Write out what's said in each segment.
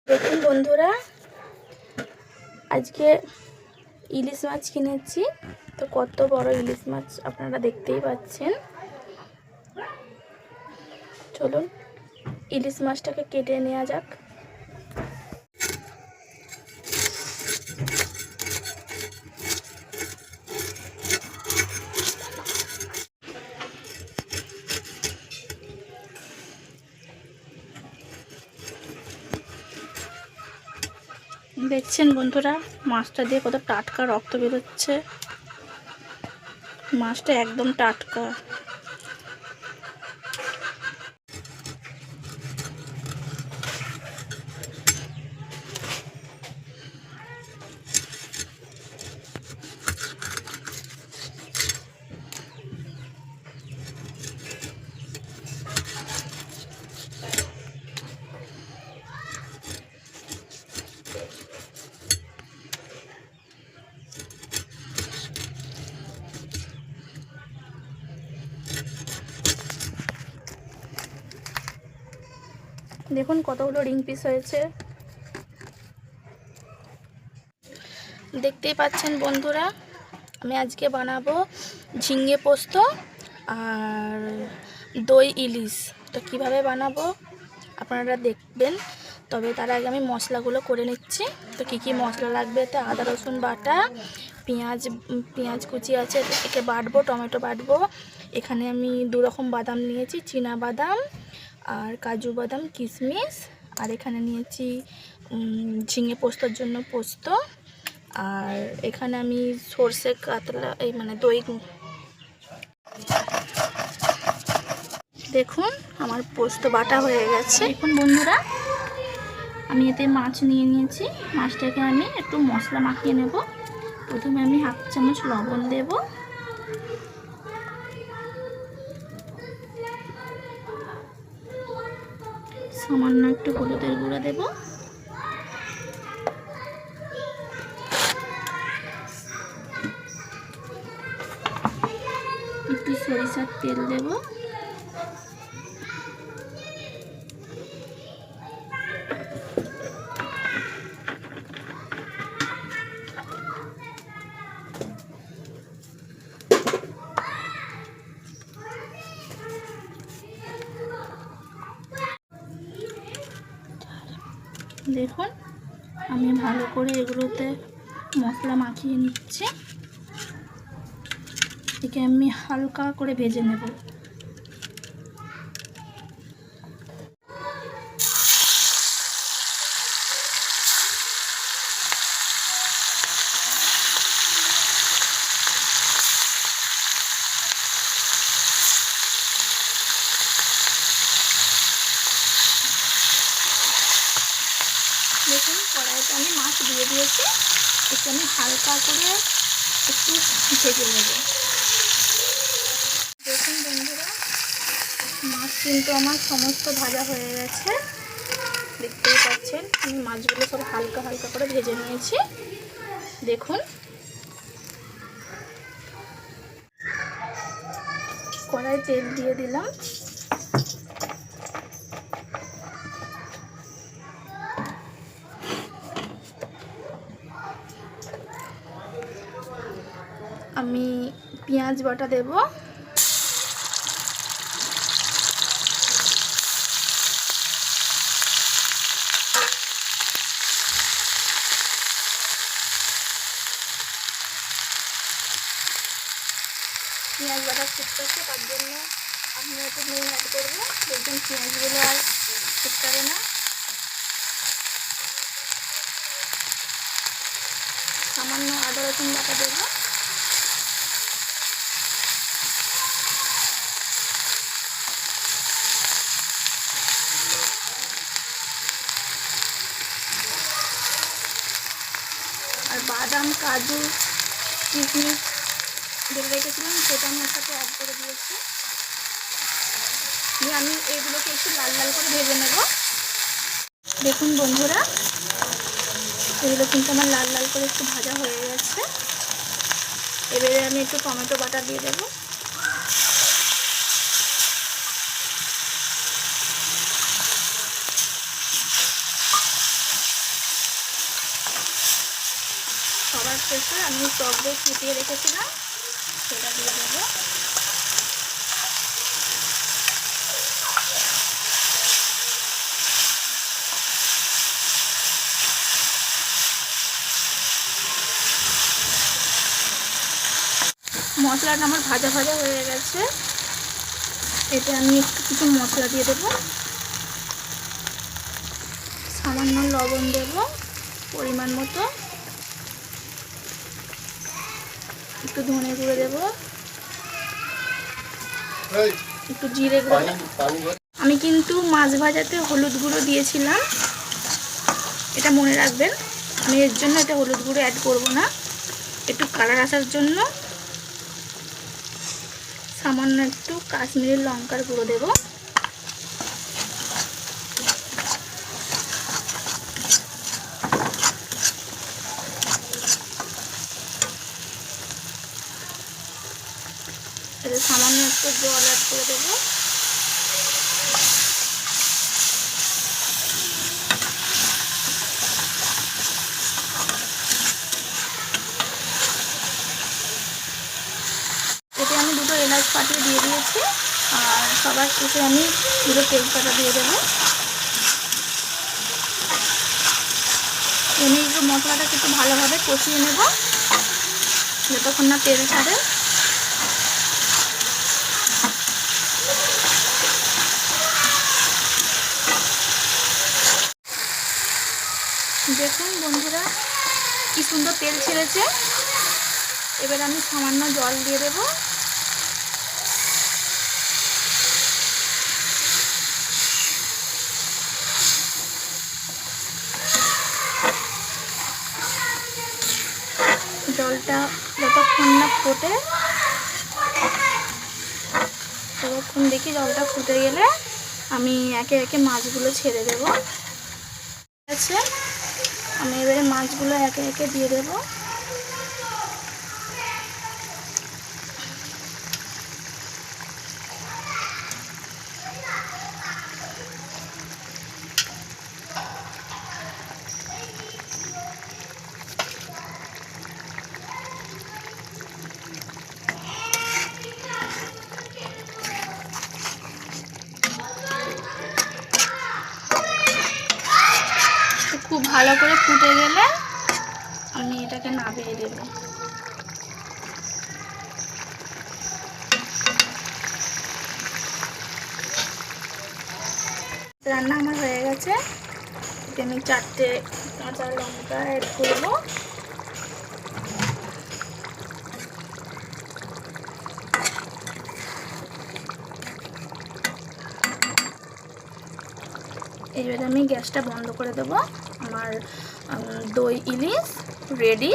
দেখুন বন্ধুরা, আজকে ইলিশ মাছ কিনেছি। তো কত বড় ইলিশ মাছ আপনারা দেখতেই পাচ্ছেন। চলুন ইলিশ মাছটাকে কেটে নেওয়া যাক। দেখছেন বন্ধুরা, মাছটা দিয়ে কত টাটকা রক্ত বেরোচ্ছে। মাছটা একদম টাটকা। দেখুন কতগুলো রিং পিস হয়েছে। দেখতেই পাচ্ছেন বন্ধুরা, আমি আজকে বানাবো ঝিঙে পোস্ত আর দই ইলিশ। তো কিভাবে বানাবো আপনারা দেখবেন। তবে তার আগে আমি মশলাগুলো করে নিচ্ছি। তো কী কী মশলা লাগবে, এতে আদা রসুন বাটা, পেঁয়াজ কুচি আছে, একে বাটবো, টমেটো বাটবো। এখানে আমি 2 রকম বাদাম নিয়েছি, চীনা বাদাম আর কাজু বাদাম, কিশমিশ। আর এখানে নিয়েছি ঝিঙে পোস্তর জন্য পোস্ত। আর এখানে আমি সর্ষে কাতলা দই। দেখুন আমার পোস্ত বাটা হয়ে গেছে। দেখুন বন্ধুরা, আমি এতে মাছ নিয়ে নিয়েছি। মাছটাকে আমি একটু মশলা মাখিয়ে নেব। প্রথমে আমি 1/2 চামচ লবণ দেব, সামান্য একটু হলুদের গুঁড়ো দেব, একটু সরিষার তেল দেব, দেখুন আমি ভালো করে এগুলোতে মশলা মাখিয়ে নিচ্ছি। একে আমি হালকা করে ভেজে নেব। দেখুন কড়াইতে আমি মাছ দিয়ে দিয়েছি। একে আমি হালকা করে একটু ভেজে নেব। দেখুন বন্ধুরা, মাছ কিন্তু আমার সমস্ত ভাজা হয়ে গেছে। দেখতেই পাচ্ছেন আমি মাছগুলো সব হালকা হালকা করে ভেজে নিয়েছি। দেখুন কড়াই তেল দিয়ে দিলাম। আমি পেঁয়াজ বাটা দেব, পেঁয়াজ বাটা ফুটতেছে, তার জন্য আমি একটু নুন অ্যাড করবো। দেখবেন পেঁয়াজগুলো আর ফুটবে না। সামান্য আদা রসুন বাটা দেবো, আর বাদাম কাজু কিশমিশ বেটে রেখেছিলাম সেটা আমি একসাথে অ্যাড করে দিয়েছি। দিয়ে আমি এগুলোকে একটু লাল লাল করে ভেজে নেব। দেখুন বন্ধুরা, এগুলো কিন্তু আমার লাল লাল করে একটু ভাজা হয়ে গেছে। এবারে আমি একটু টমেটো বাটা দিয়ে দেবো। শেষে আমি টক দই ফুটিয়ে রেখেছিলাম, সেটা দিয়ে দেবো। মশলাটা আমার ভাজা ভাজা হয়ে গেছে। এতে আমি একটু কিছু মশলা দিয়ে দেবো, সামান্য লবণ দেব পরিমাণ মতো, একটু ধনে গুঁড়ো দেবো, একটু জিরে গুঁড়ো। আমি কিন্তু মাছ ভাজাতে হলুদ গুঁড়ো দিয়েছিলাম, এটা মনে রাখবেন। আমি এর জন্য এটা হলুদ গুঁড়ো অ্যাড করব না, একটু কালার আসার জন্য সামান্য একটু কাশ্মীরি লঙ্কার গুঁড়ো দেব। এতে সামান্য একটু জল অ্যাড করে দেবো। এতে আমি দুটো এলাচ ফাটিয়ে দিয়ে দিয়েছি, আর সবার শেষে আমি দুটো তেজপাতা দিয়ে দেবো। আমি একটু মশলাটাকে একটু ভালোভাবে কষিয়ে নেব যতক্ষণ না তেল ছাড়ে। দেখুন বন্ধুরা, কি সুন্দর তেল ছেড়েছে। এবার আমি সামান্য জল দিয়ে দেব। জলটা যতক্ষণ না ফোটে, ততক্ষণ দেখি জলটা ফুটে গেলে আমি একে একে মাছগুলো ছেড়ে দেব। ঠিক আছে, আমি এবারে মাছগুলো একে একে দিয়ে দেব। খুব ভালো করে ফুটে গেলে আমি এটাকে নামিয়ে দেব। রান্না আমার হয়ে গেছে। এতে আমি 4টে কাঁচা লঙ্কা অ্যাড করব। এইবারে আমি গ্যাসটা বন্ধ করে দেব। আমার দই ইলিশ রেডি।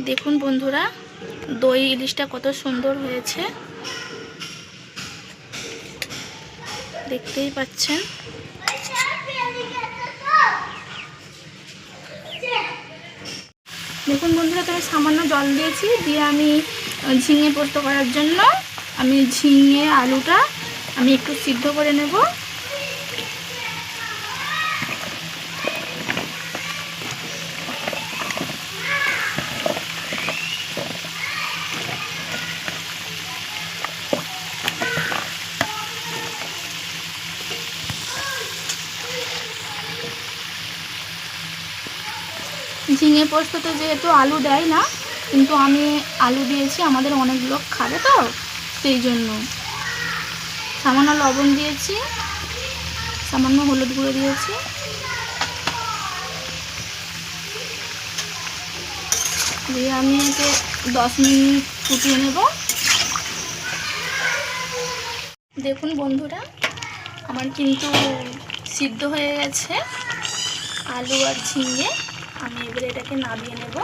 দেখুন বন্ধুরা, দই ইলিশটা কত সুন্দর হয়েছে, দেখতেই পাচ্ছেন। দেখুন বন্ধুরা, তো আমি সামান্য জল দিয়েছি, দিয়ে আমি ঝিঙে পোস্ত করার জন্য আমি ঝিঙে আলুটা আমি একটু সিদ্ধ করে নেব। ঝিঙে পোস্ততে যেহেতু আলু দেয় না, কিন্তু আমি আলু দিয়েছি, আমাদের অনেক লোক খাবে তো সেই জন্য। সামান্য লবণ দিয়েছি, সামান্য হলুদ গুঁড়ো দিয়েছি, দিয়ে আমি একে 10 মিনিট ফুটিয়ে নেব। দেখুন বন্ধুরা, আমার কিন্তু সিদ্ধ হয়ে গেছে আলু আর ঝিঙে। আমি এবারে এটাকে নামিয়ে নেব।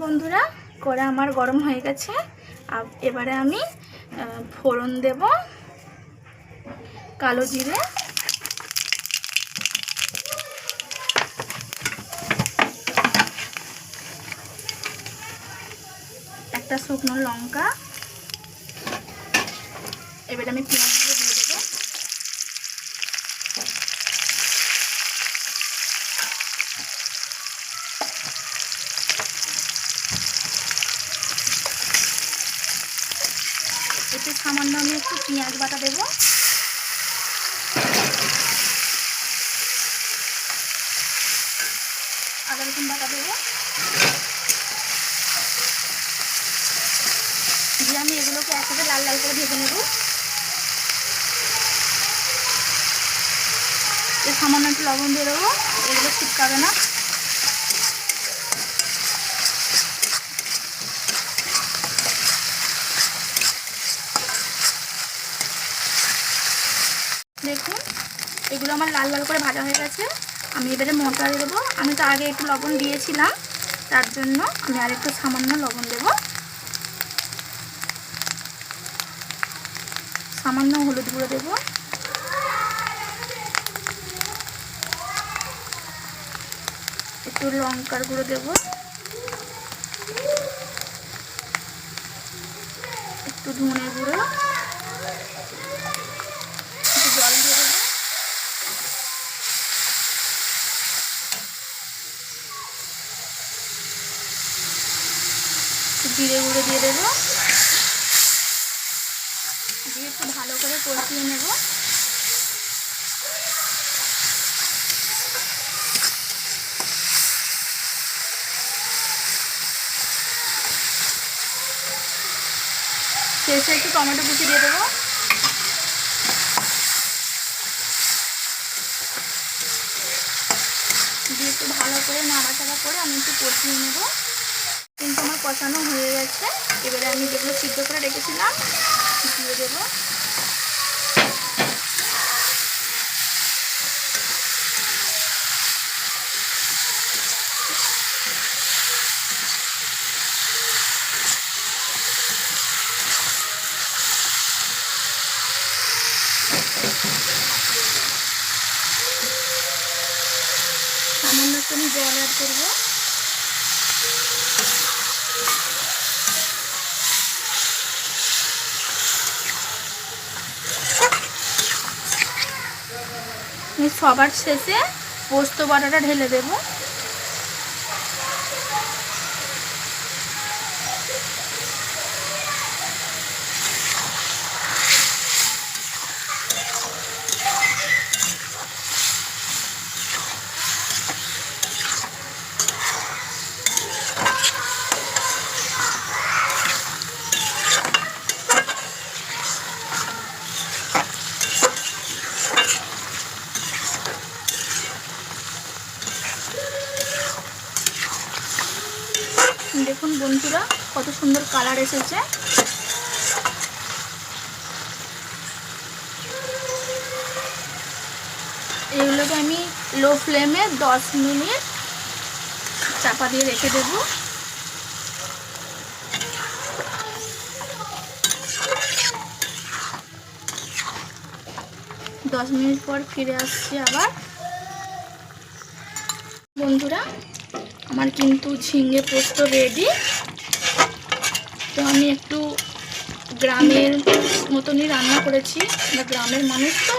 বন্ধুরা, কড়া আমার গরম হয়ে গেছে। এবারে আমি ফোড়ন দেব, কালো জিরে, একটা শুকনো লঙ্কা, এবারে আমি পেঁয়াজগুলো দিয়ে দেবো। এতে সামান্য আমি একটু পেঁয়াজ বাটা দেবো, আদা রসুন বাটা দেবো, দিয়ে আমি এগুলোকে একসাথে লাল লাল করে ভেজে নেব। এর সামান্য একটু লবণ দিয়ে দেবো, এগুলো ছিটকাবে না। দেখুন এগুলো আমার লাল লাল করে ভাজা হয়ে গেছে। আমি এবারে মশলা দিয়ে দেবো। আমি তো আগে একটু লবণ দিয়েছিলাম, তার জন্য আমি আর একটু সামান্য লবণ দেবো, সামান্য হলুদ গুঁড়ো দেবো, একটু লঙ্কার গুঁড়ো দেবো, একটু ধনে গুঁড়ো, একটু জল দিয়ে দেবো, জিরে গুঁড়ো দিয়ে দেবো, দিয়ে একটু ভালো করে কষিয়ে নেব। শেষে একটু টমেটো কুচি দিয়ে দেবো, দিয়ে একটু ভালো করে নাড়াচাড়া করে আমি একটু কষিয়ে নেব। কিন্তু আমার কষানো হয়ে গেছে। এবারে আমি যেগুলো সিদ্ধ করে রেখেছিলাম দিয়ে দেবো। সামান্য একটু আমি জল অ্যাড করবো। সবার শেষে পোস্ত বাটাটা ঢেলে দেব। দেখুন বন্ধুরা কত সুন্দর কালার এসেছে। এগুলোকে আমি লো ফ্লেমে 10 মিনিট চাপা দিয়ে রেখে দেব। 10 মিনিট পর ফিরে আসছি আবার। বন্ধুরা আমার কিন্তু ঝিঙে পোস্ত রেডি। তো আমি একটু গ্রামের মতনই রান্না করেছি, আমরা গ্রামের মানুষ তো,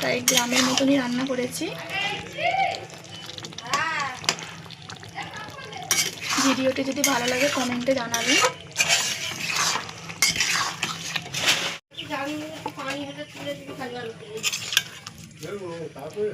তাই গ্রামের মতনই রান্না করেছি। ভিডিওটি যদি ভালো লাগে কমেন্টে জানাবেন। পানি হলে তুলে দিবি খালি আলু তারপরে